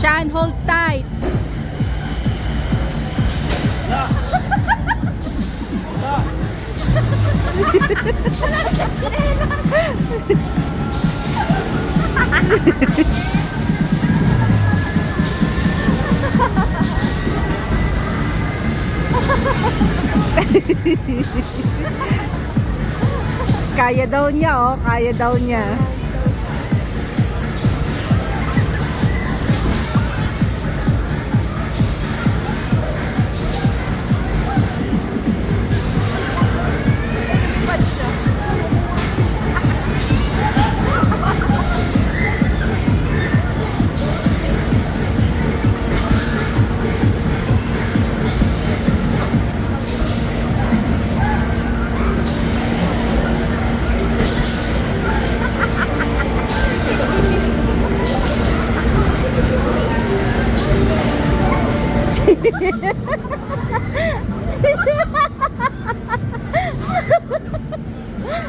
Dyan, hold tight. Kaya daw niya, oh. Kaya daw niya.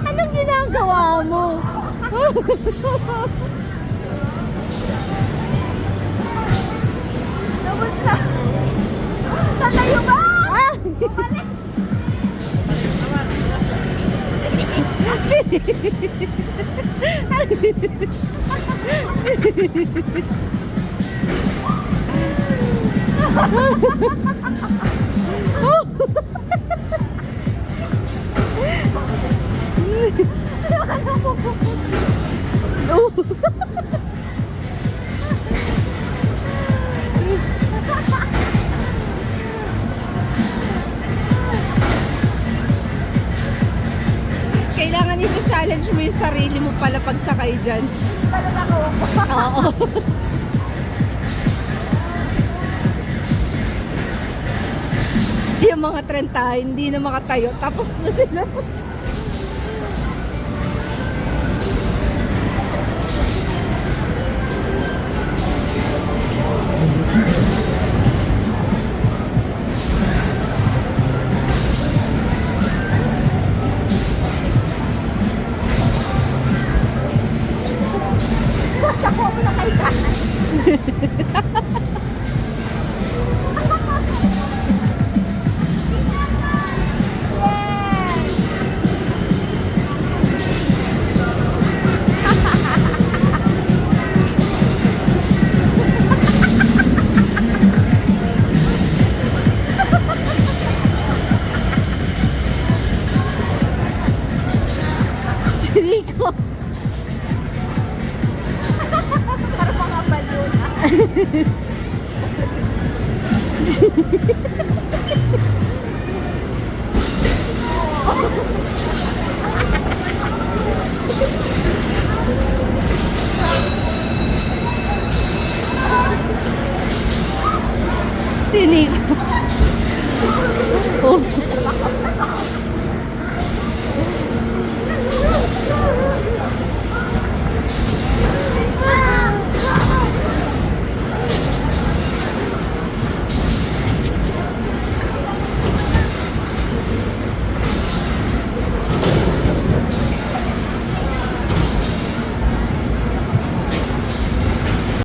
Anong ginagawa mo? Namunta. Tatayo ba? Kailangan ito challenge mo yung sarili mo pala pagsakay dyan. Talaga ko. Oo. Yung mga 30 hindi na makatayo. Tapos na sila. Ako mo na kayo kanan. Siniko. Para mga balon. Siniko. Oh.